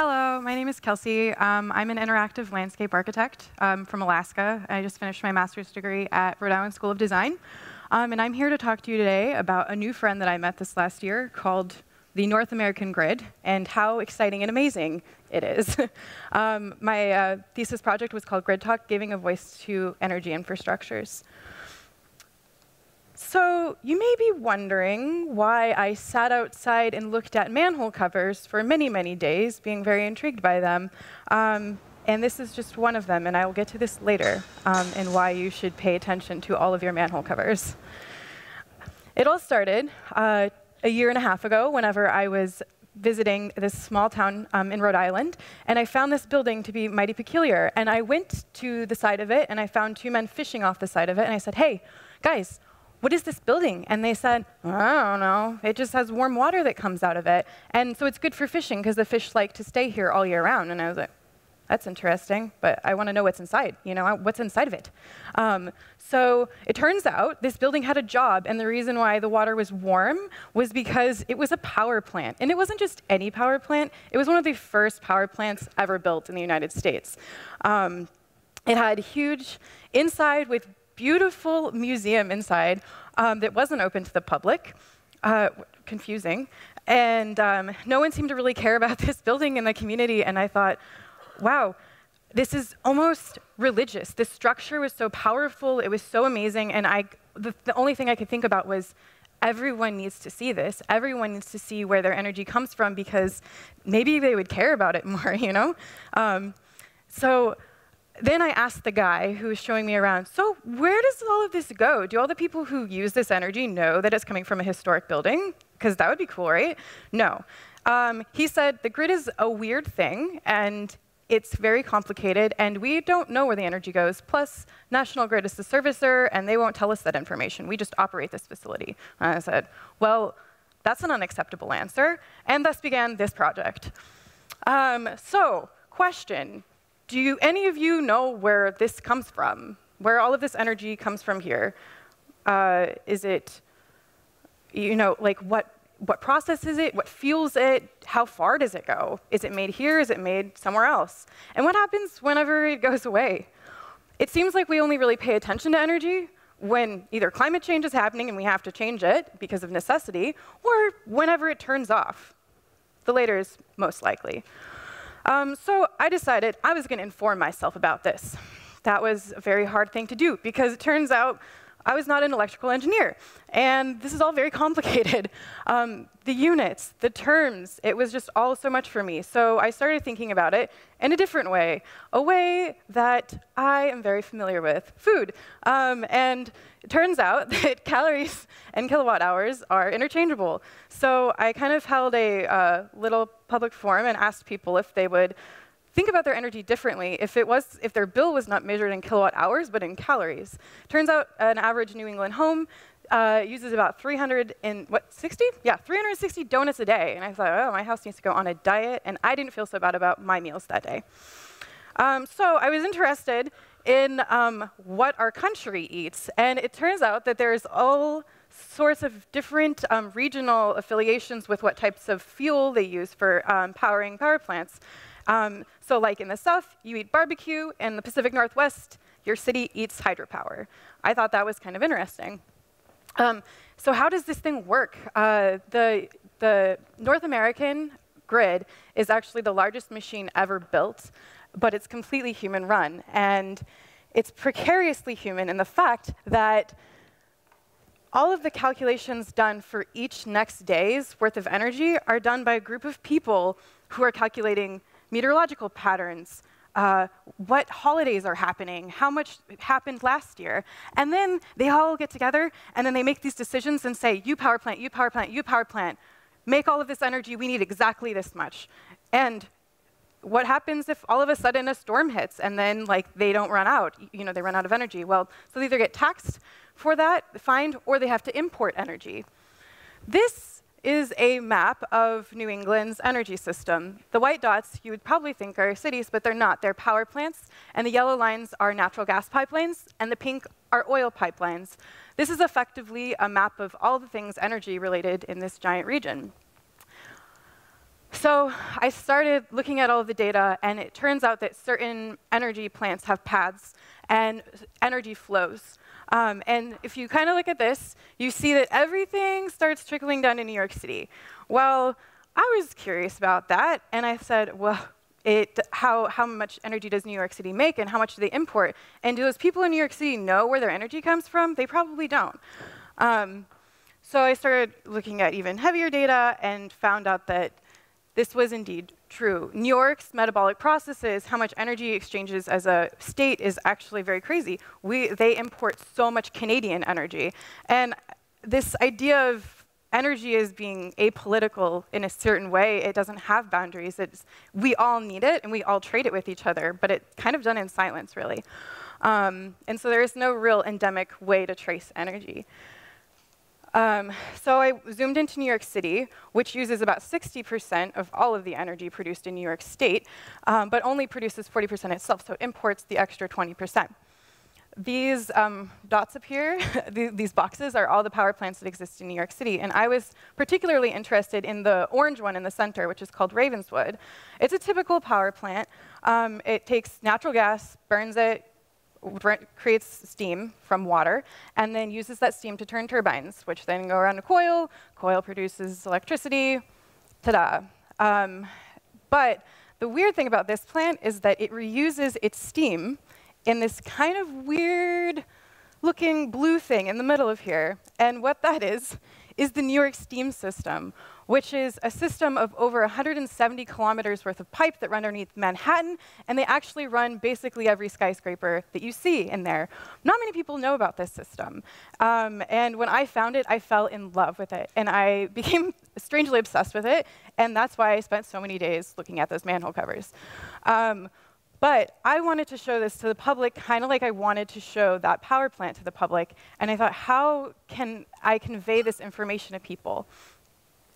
Hello, my name is Kelsey. I'm an interactive landscape architect from Alaska. I just finished my master's degree at Rhode Island School of Design. And I'm here to talk to you today about a new friend that I met this last year called the North American Grid and how exciting and amazing it is. My thesis project was called Grid Talk, Giving a Voice to Energy Infrastructures. So you may be wondering why I sat outside and looked at manhole covers for many, many days, being very intrigued by them. And this is just one of them, and I will get to this later, and why you should pay attention to all of your manhole covers. It all started a year and a half ago whenever I was visiting this small town in Rhode Island, and I found this building to be mighty peculiar. And I went to the side of it, and I found two men fishing off the side of it, and I said, "Hey, guys, what is this building?" And they said, "I don't know. It just has warm water that comes out of it. And so it's good for fishing because the fish like to stay here all year round." And I was like, "That's interesting, but I want to know what's inside. You know, what's inside of it?" So it turns out this building had a job, and the reason why the water was warm was because it was a power plant. And it wasn't just any power plant. It was one of the first power plants ever built in the United States. It had huge inside with beautiful museum inside that wasn't open to the public. Confusing. And no one seemed to really care about this building in the community. And I thought, wow, this is almost religious. This structure was so powerful. It was so amazing. And the only thing I could think about was, everyone needs to see this. Everyone needs to see where their energy comes from, because maybe they would care about it more, you know? So then I asked the guy who was showing me around, "So where does all of this go? Do all the people who use this energy know that it's coming from a historic building? Because that would be cool, right?" No. He said, "The grid is a weird thing, and it's very complicated, and we don't know where the energy goes. Plus, National Grid is the servicer, and they won't tell us that information. We just operate this facility." And I said, "Well, that's an unacceptable answer," and thus began this project. So, question. Do any of you know where this comes from? Where all of this energy comes from here? Is it, you know, like what processes it? What fuels it? How far does it go? Is it made here? Is it made somewhere else? And what happens whenever it goes away? It seems like we only really pay attention to energy when either climate change is happening and we have to change it because of necessity, or whenever it turns off. The later is most likely. So I decided I was going to inform myself about this. That was a very hard thing to do, because it turns out I was not an electrical engineer. And this is all very complicated. The units, the terms, it was just all so much for me. So I started thinking about it in a different way, a way that I am very familiar with, food. And it turns out that calories and kilowatt hours are interchangeable. So I kind of held a little public forum and asked people if they would think about their energy differently if their bill was not measured in kilowatt hours, but in calories. Turns out an average New England home uses about 360 donuts a day. And I thought, oh, my house needs to go on a diet. And I didn't feel so bad about my meals that day. So I was interested in what our country eats. And it turns out that there's all sorts of different regional affiliations with what types of fuel they use for powering power plants. So like in the South, you eat barbecue. In the Pacific Northwest, your city eats hydropower. I thought that was kind of interesting. So how does this thing work? The North American grid is actually the largest machine ever built, but it's completely human-run. And it's precariously human in the fact that all of the calculations done for each next day's worth of energy are done by a group of people who are calculating meteorological patterns, what holidays are happening, how much happened last year. And then they all get together, and then they make these decisions and say, "You power plant, you power plant, you power plant, make all of this energy, we need exactly this much." And what happens if all of a sudden a storm hits and then they don't run out, you know, they run out of energy? Well, so they either get taxed for that, fined, or they have to import energy. This is a map of New England's energy system. The white dots you would probably think are cities, but they're not. They're power plants, and the yellow lines are natural gas pipelines, and the pink are oil pipelines. This is effectively a map of all the things energy related in this giant region. So I started looking at all of the data, and it turns out that certain energy plants have paths and energy flows. And if you kind of look at this, you see that everything starts trickling down to New York City. Well, I was curious about that, and I said, well, how much energy does New York City make, and how much do they import? And do those people in New York City know where their energy comes from? They probably don't. So I started looking at even heavier data and found out that this was indeed true. New York's metabolic processes, how much energy exchanges as a state is actually very crazy. They import so much Canadian energy. And this idea of energy as being apolitical in a certain way, it doesn't have boundaries. We all need it, and we all trade it with each other, but it's kind of done in silence, really. And so there is no real endemic way to trace energy. So I zoomed into New York City, which uses about 60% of all of the energy produced in New York State, but only produces 40% itself, so it imports the extra 20%. These dots up here, these boxes, are all the power plants that exist in New York City. And I was particularly interested in the orange one in the center, which is called Ravenswood. It's a typical power plant. It takes natural gas, burns it, creates steam from water, and then uses that steam to turn turbines, which then go around a coil. Coil produces electricity. Ta-da. But the weird thing about this plant is that it reuses its steam in this kind of weird-looking blue thing in the middle of here. And what that is the New York steam system, which is a system of over 170 kilometers worth of pipe that run underneath Manhattan, and they actually run basically every skyscraper that you see in there. Not many people know about this system. And when I found it, I fell in love with it, and I became strangely obsessed with it, and that's why I spent so many days looking at those manhole covers. But I wanted to show this to the public kind of like I wanted to show that power plant to the public, and I thought, how can I convey this information to people?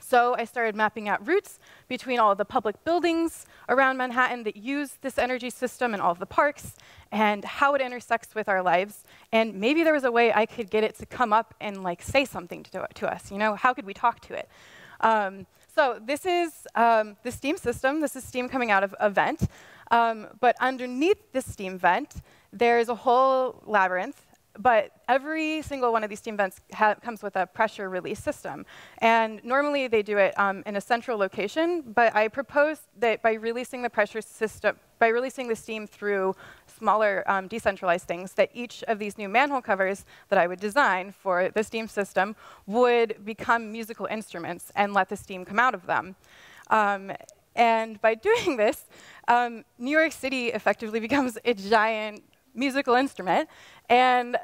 So I started mapping out routes between all of the public buildings around Manhattan that use this energy system and all of the parks, and how it intersects with our lives. And maybe there was a way I could get it to come up and say something to us. How could we talk to it? So this is the steam system. This is steam coming out of a vent. But underneath this steam vent, there's a whole labyrinth. But every single one of these steam vents comes with a pressure release system. And normally they do it in a central location, but I proposed that by releasing the pressure system, by releasing the steam through smaller decentralized things, that each of these new manhole covers that I would design for the steam system would become musical instruments and let the steam come out of them. And by doing this, New York City effectively becomes a giant musical instrument. And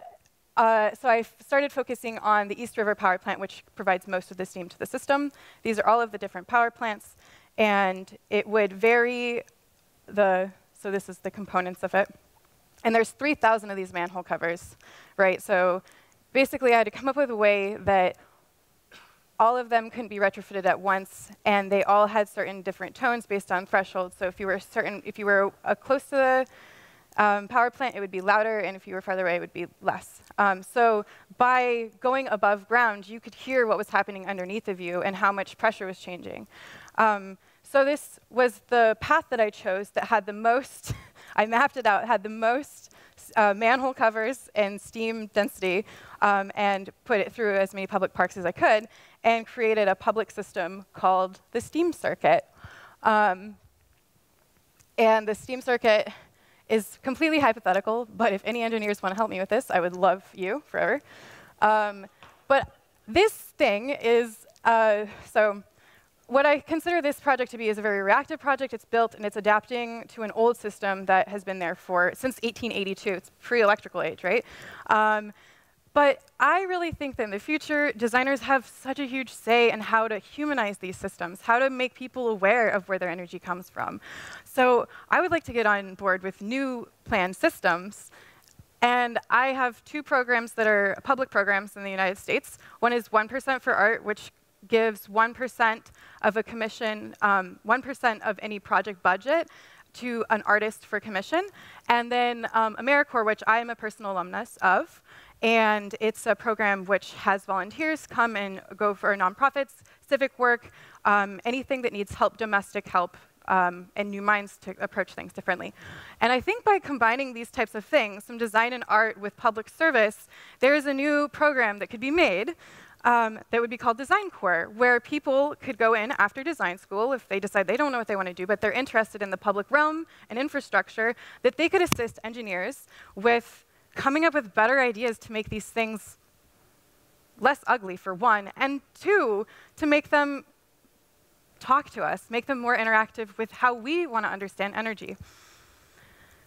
so I started focusing on the East River power plant, which provides most of the steam to the system. These are all of the different power plants. And it would vary so this is the components of it. And there's 3,000 of these manhole covers, right? So basically, I had to come up with a way that all of them couldn't be retrofitted at once, and they all had certain different tones based on thresholds. So if you were close to the power plant, it would be louder, and if you were farther away, it would be less. So by going above ground, you could hear what was happening underneath of you and how much pressure was changing. So this was the path that I chose that had the most, I mapped it out, had the most manhole covers and steam density, and put it through as many public parks as I could, and created a public system called the steam circuit. And the steam circuit is completely hypothetical, but if any engineers want to help me with this, I would love you forever. But this thing is, so what I consider this project to be is a very reactive project. It's built and it's adapting to an old system that has been there since 1882. It's pre-electrical age, right? But I really think that in the future, designers have such a huge say in how to humanize these systems, how to make people aware of where their energy comes from. So I would like to get on board with new planned systems. And I have two programs that are public programs in the United States. One is 1% for Art, which gives 1% of a commission, 1% of any project budget to an artist for commission. And then AmeriCorps, which I am a personal alumnus of. And it's a program which has volunteers come and go for nonprofits, civic work, anything that needs help, domestic help, and new minds to approach things differently. And I think by combining these types of things, some design and art with public service, there is a new program that could be made that would be called Design Corps, where people could go in after design school if they decide they don't know what they want to do, but they're interested in the public realm and infrastructure, that they could assist engineers with coming up with better ideas to make these things less ugly, for one, and two, to make them talk to us, make them more interactive with how we want to understand energy.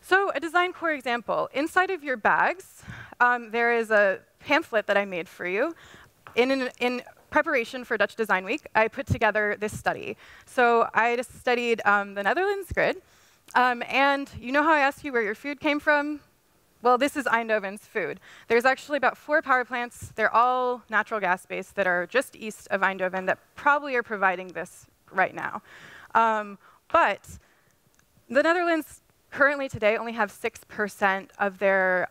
So a Design Corps example. Inside of your bags, there is a pamphlet that I made for you. In preparation for Dutch Design Week, I put together this study. So I just studied the Netherlands grid. And you know how I asked you where your food came from? Well, this is Eindhoven's food. There's actually about 4 power plants. They're all natural gas-based that are just east of Eindhoven that probably are providing this right now. But the Netherlands currently today only have 6% of their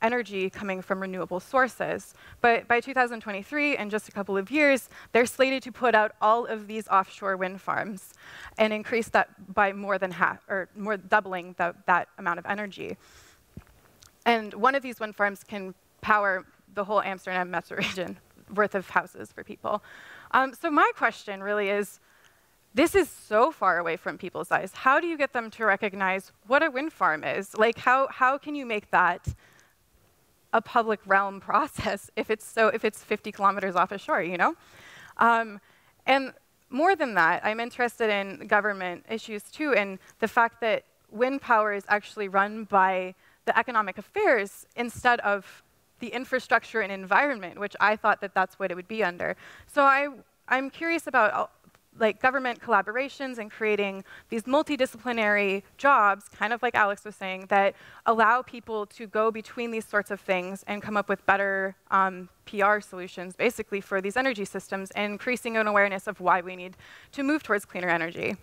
energy coming from renewable sources. But by 2023, in just a couple of years, they're slated to put out all of these offshore wind farms and increase that by more than half, or more doubling that amount of energy. And one of these wind farms can power the whole Amsterdam metro region worth of houses for people. So my question really is, this is so far away from people's eyes. How do you get them to recognize what a wind farm is? Like, how can you make that a public realm process if it's 50 kilometers off a shore, you know? And more than that, I'm interested in government issues too, and the fact that wind power is actually run by the economic affairs instead of the infrastructure and environment, which I thought that that's what it would be under. So I'm curious about like government collaborations and creating these multidisciplinary jobs, kind of like Alex was saying, that allow people to go between these sorts of things and come up with better PR solutions, basically, for these energy systems, and increasing an awareness of why we need to move towards cleaner energy.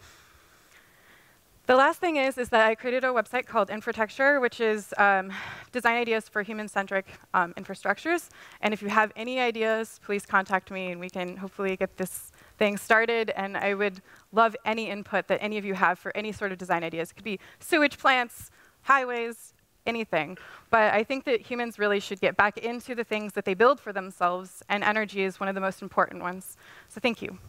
The last thing is that I created a website called Infratecture, which is design ideas for human-centric infrastructures. And if you have any ideas, please contact me, and we can hopefully get this thing started. And I would love any input that any of you have for any sort of design ideas. It could be sewage plants, highways, anything. But I think that humans really should get back into the things that they build for themselves, and energy is one of the most important ones. So thank you.